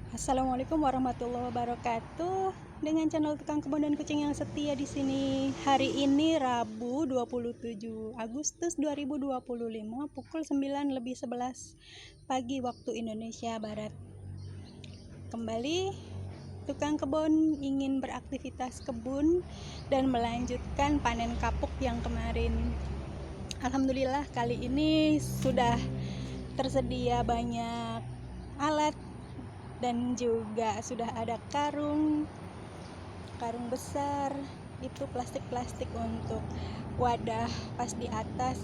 Assalamualaikum warahmatullahi wabarakatuh. Dengan channel Tukang Kebun dan Kucing yang setia di sini. Hari ini Rabu 27 Agustus 2025 pukul 9:11 pagi waktu Indonesia Barat. Kembali Tukang Kebun ingin beraktivitas kebun dan melanjutkan panen kapuk yang kemarin. Alhamdulillah kali ini sudah tersedia banyak alat dan juga sudah ada karung besar, itu plastik untuk wadah pas di atas.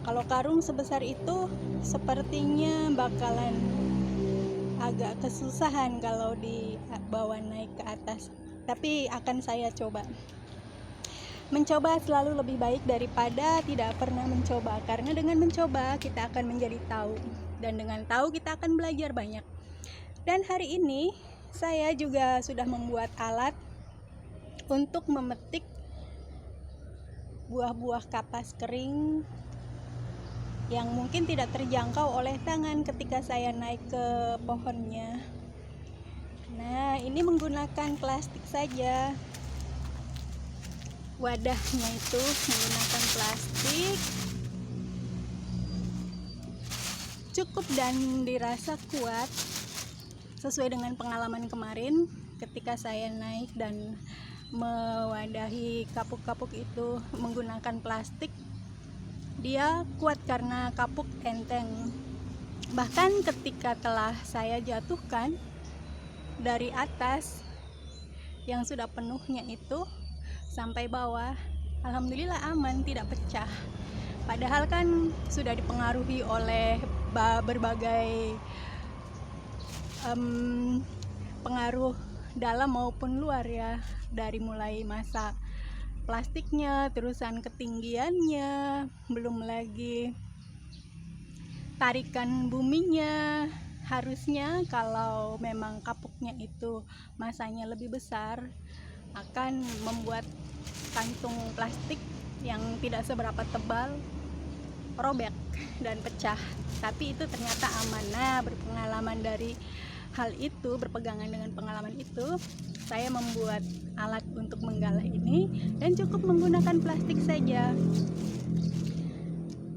Kalau karung sebesar itu sepertinya bakalan agak kesusahan kalau dibawa naik ke atas, tapi akan saya coba. Mencoba selalu lebih baik daripada tidak pernah mencoba, karena dengan mencoba kita akan menjadi tahu, dan dengan tahu kita akan belajar banyak. Dan hari ini saya juga sudah membuat alat untuk memetik buah-buah kapas kering yang mungkin tidak terjangkau oleh tangan ketika saya naik ke pohonnya. Nah, ini menggunakan plastik saja. Wadahnya itu menggunakan plastik. Cukup dan dirasa kuat. Sesuai dengan pengalaman kemarin ketika saya naik dan mewadahi kapuk-kapuk itu menggunakan plastik, dia kuat karena kapuk enteng. Bahkan ketika telah saya jatuhkan dari atas yang sudah penuhnya itu sampai bawah, alhamdulillah aman, tidak pecah. Padahal kan sudah dipengaruhi oleh berbagai pengaruh dalam maupun luar ya, dari mulai masa plastiknya, terusan ketinggiannya, belum lagi tarikan buminya. Harusnya kalau memang kapuknya itu masanya lebih besar, akan membuat kantung plastik yang tidak seberapa tebal robek dan pecah, tapi itu ternyata aman. Nah, berpengalaman dari hal itu, berpegangan dengan pengalaman itu, saya membuat alat untuk menggalah ini dan cukup menggunakan plastik saja.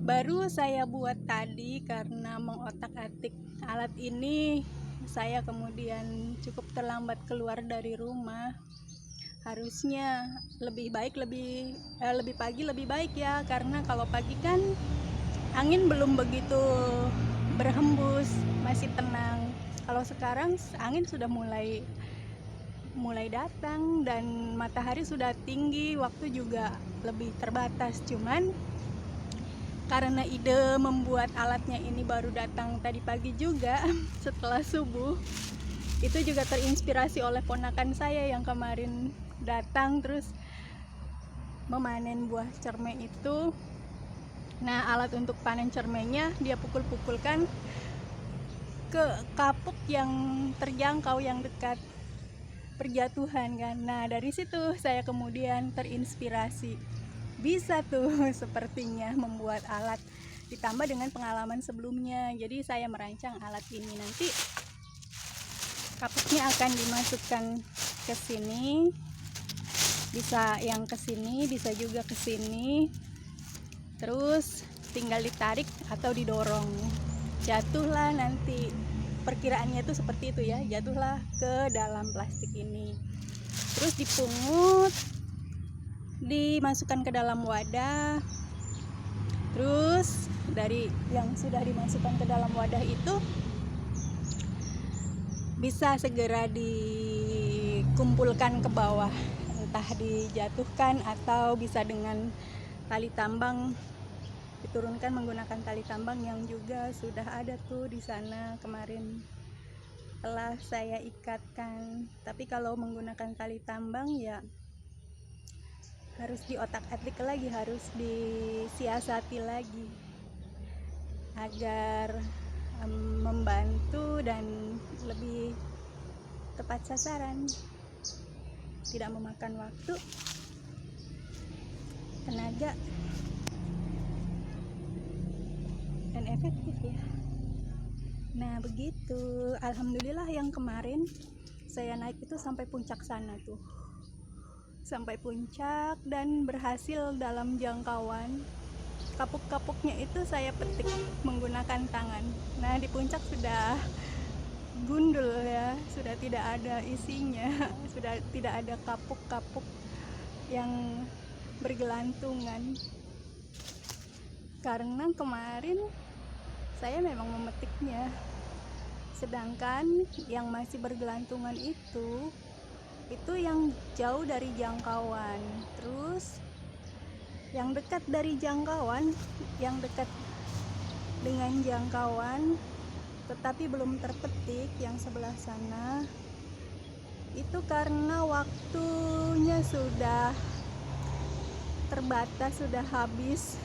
Baru saya buat tadi karena mengotak-atik alat ini. Saya kemudian cukup terlambat keluar dari rumah. Harusnya lebih pagi lebih baik ya, karena kalau pagi kan angin belum begitu berhembus, masih tenang. Kalau sekarang angin sudah mulai datang dan matahari sudah tinggi, waktu juga lebih terbatas. Cuman karena ide membuat alatnya ini baru datang tadi pagi juga setelah subuh, itu juga terinspirasi oleh ponakan saya yang kemarin datang terus memanen buah cerme itu. Nah, alat untuk panen cermenya dia pukul-pukulkan ke kapuk yang terjangkau, yang dekat perjatuhan kan. Nah, dari situ saya kemudian terinspirasi, bisa tuh sepertinya membuat alat, ditambah dengan pengalaman sebelumnya. Jadi saya merancang alat ini, nanti kapuknya akan dimasukkan ke sini, bisa yang ke sini, bisa juga ke sini, terus tinggal ditarik atau didorong, jatuhlah nanti. Perkiraannya itu seperti itu ya, jatuhlah ke dalam plastik ini, terus dipungut, dimasukkan ke dalam wadah. Terus dari yang sudah dimasukkan ke dalam wadah itu bisa segera dikumpulkan ke bawah, entah dijatuhkan atau bisa dengan tali tambang diturunkan menggunakan tali tambang yang juga sudah ada tuh di sana kemarin telah saya ikatkan. Tapi kalau menggunakan tali tambang ya harus diotak-atik lagi, harus disiasati lagi agar membantu dan lebih tepat sasaran, tidak memakan waktu, tenaga, dan efektif ya. Nah begitu, alhamdulillah yang kemarin saya naik itu sampai puncak sana tuh, sampai puncak dan berhasil dalam jangkauan. Kapuk-kapuknya itu saya petik menggunakan tangan. Nah di puncak sudah gundul ya, sudah tidak ada isinya, sudah tidak ada kapuk-kapuk yang bergelantungan. Karena kemarin saya memang memetiknya, sedangkan yang masih bergelantungan itu yang jauh dari jangkauan. Terus yang dekat dari jangkauan, yang dekat dengan jangkauan tetapi belum terpetik yang sebelah sana, itu karena waktunya sudah terbatas, sudah habis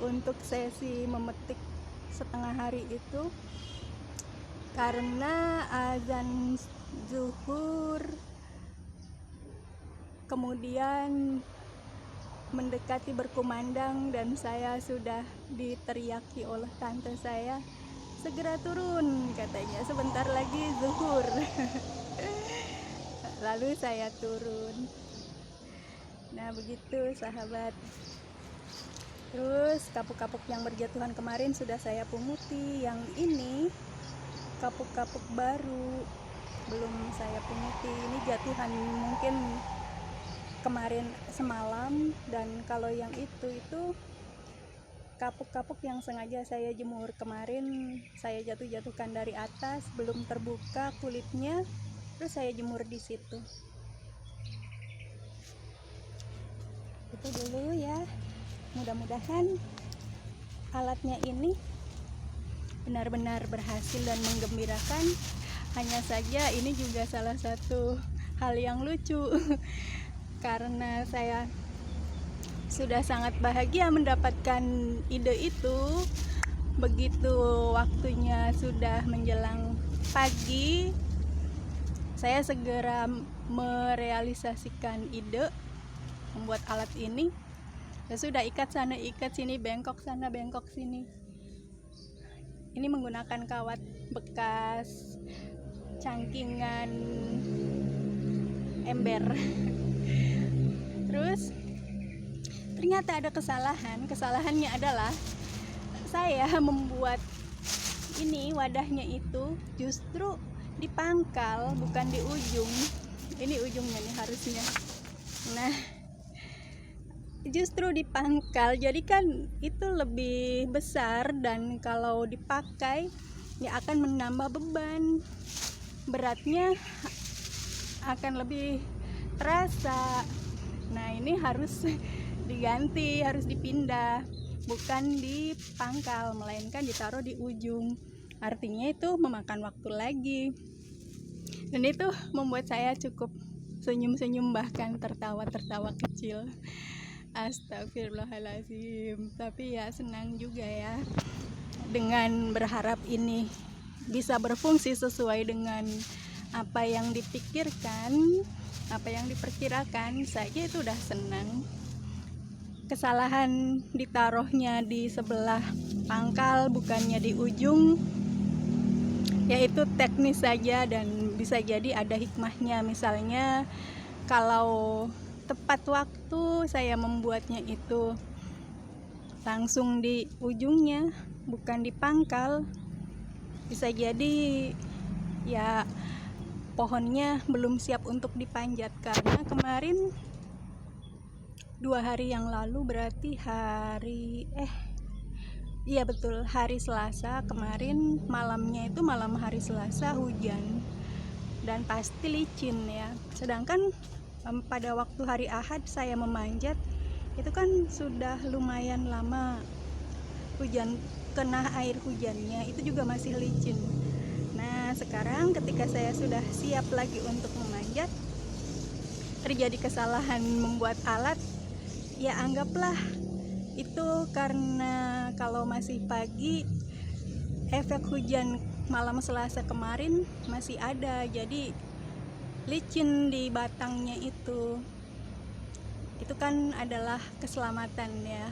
untuk sesi memetik setengah hari itu, karena azan zuhur kemudian mendekati berkumandang dan saya sudah diteriaki oleh tante saya, segera turun katanya, sebentar lagi zuhur. Lalu saya turun. Nah begitu sahabat. Terus kapuk-kapuk yang berjatuhan kemarin sudah saya punguti, yang ini kapuk-kapuk baru belum saya punguti. Ini jatuhan mungkin kemarin semalam, dan kalau yang itu kapuk-kapuk yang sengaja saya jemur kemarin, saya jatuhkan dari atas, belum terbuka kulitnya, terus saya jemur di situ. Itu dulu ya. Mudah-mudahan alatnya ini benar-benar berhasil dan menggembirakan. Hanya saja ini juga salah satu hal yang lucu karena saya sudah sangat bahagia mendapatkan ide itu. Begitu waktunya sudah menjelang pagi, saya segera merealisasikan ide membuat alat ini. Ya sudah, ikat sana ikat sini, bengkok sana bengkok sini. Ini menggunakan kawat bekas cangkingan ember. Terus ternyata ada kesalahannya adalah saya membuat ini wadahnya itu justru di pangkal, bukan di ujung. Ini ujungnya nih harusnya. Nah justru di pangkal, jadi kan itu lebih besar, dan kalau dipakai ya akan menambah beban, beratnya akan lebih terasa. Nah ini harus diganti, harus dipindah, bukan di pangkal melainkan ditaruh di ujung. Artinya itu memakan waktu lagi, dan itu membuat saya cukup senyum-senyum, bahkan tertawa-tertawa kecil. Astagfirullahaladzim. Tapi ya senang juga ya, dengan berharap ini bisa berfungsi sesuai dengan apa yang dipikirkan, apa yang diperkirakan saja, itu udah senang. Kesalahan ditaruhnya di sebelah pangkal bukannya di ujung, yaitu teknis saja, dan bisa jadi ada hikmahnya. Misalnya kalau tepat waktu saya membuatnya itu langsung di ujungnya, bukan di pangkal, bisa jadi ya pohonnya belum siap untuk dipanjat. Karena kemarin 2 hari yang lalu, berarti hari Selasa kemarin, malamnya itu malam hari Selasa hujan dan pasti licin ya. Sedangkan pada waktu hari Ahad saya memanjat itu kan sudah lumayan lama hujan, kena air hujannya, itu juga masih licin. Nah sekarang ketika saya sudah siap lagi untuk memanjat, terjadi kesalahan membuat alat. Ya anggaplah itu karena kalau masih pagi, efek hujan malam Selasa kemarin masih ada, jadi licin di batangnya itu kan adalah keselamatan ya.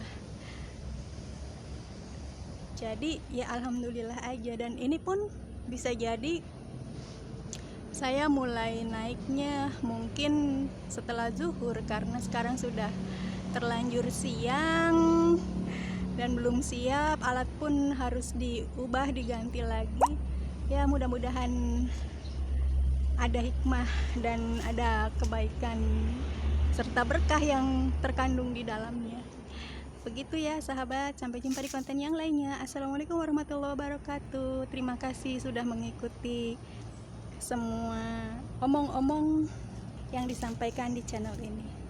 Jadi ya alhamdulillah aja, dan ini pun bisa jadi saya mulai naiknya mungkin setelah zuhur, karena sekarang sudah terlanjur siang dan belum siap, alat pun harus diubah, diganti lagi. Ya mudah-mudahan ada hikmah dan ada kebaikan serta berkah yang terkandung di dalamnya. Begitu ya sahabat, sampai jumpa di konten yang lainnya. Assalamualaikum warahmatullahi wabarakatuh. Terima kasih sudah mengikuti semua omong-omong yang disampaikan di channel ini.